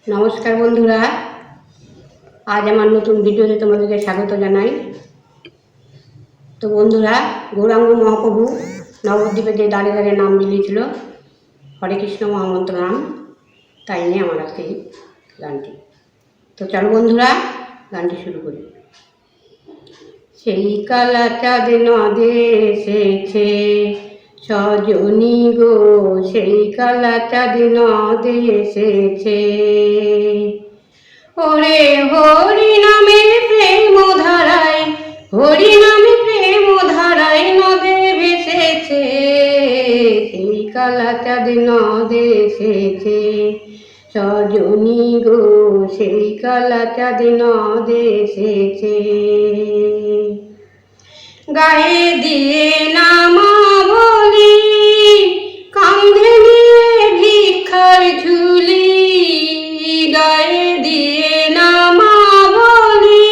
নমস্কার বন্ধুরা, আজ আমার নতুন ভিডিওতে তোমাদেরকে স্বাগত জানাই। তো বন্ধুরা, গৌরাঙ্গ মহাপ্রভু নবদ্বীপে যে দাঁড়িয়ে দাঁড়িয়ে নাম মিলিয়েছিল হরে কৃষ্ণ মহামন্ত্র নাম, তাই নিয়ে আমার আজকে এই গানটি। তো চলো বন্ধুরা, গানটি শুরু করি। সেই কালা চাঁদ নদে এসেছে সজনী গো, সেই কালা চাঁদ নদে এসেছে। ওরে হরি নামে প্রেম ধারায়, হরি নামে প্রেম ধারায় নদে ভেসেছে। সেই কালা চাঁদ নদে এসেছে সজনী গো, সেই কালা চাঁদ নদে এসেছে। গায়ে দিয়ে নামা বলি, কাঁধে নিয়ে ভিক্ষার ঝুলি। গায়ে দিয়ে নামা বলি,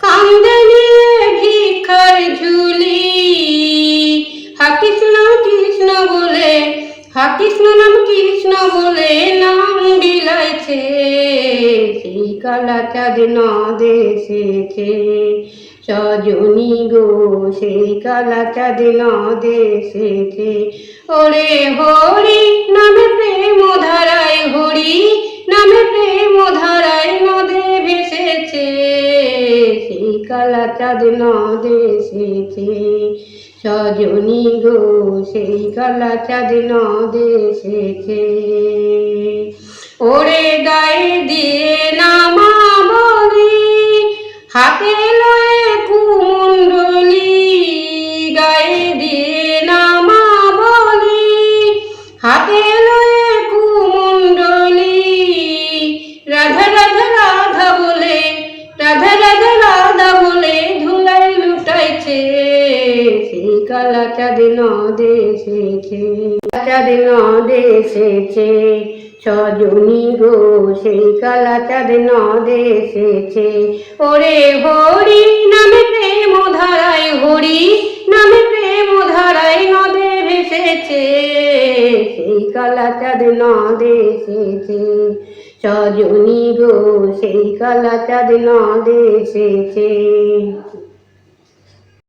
কাঁধে নিয়ে ভিক্ষার ঝুলি। হা কৃষ্ণ কৃষ্ণ বলে, হা কৃষ্ণ নাম কৃষ্ণ বলে নাম বিলাইছে। সেই কালা চাঁদ নদে এসেছে সজনী গো, সেই কালা চাঁদ নদে এসেছে। ওরে হরি নামে প্রেম ধারায়, হরি নামে প্রেম ধারায় নদে ভেসেছে। সেই কালা চাঁদ নদে এসেছে সজনী গো, সেই কালা চাঁদ নদে এসেছে। ওরে গায়ে দিয়ে নামা বলি, হাতে লয়ে কুমণ্ডলী। গায়ে দিয়ে নামা বলি, হাতে লয়ে কুমণ্ডলী। রাধা রাধা রাধা বলে, রাধা রাধা রাধা বলে ধুলাই লুটাইছে। সেই কালা চাঁদ নদে এসেছে, চাঁদ নদে এসেছে সজনী গো, সেই কালা চাঁদ নদে এসেছে। ওরে হরি নামে প্রেম ধারায়, হরি নামে প্রেম ধারায় নদে ভেসেছে। সেই কালা চাঁদ নদে এসেছে সজনী গো, সেই কালা চাঁদ নদে এসেছে।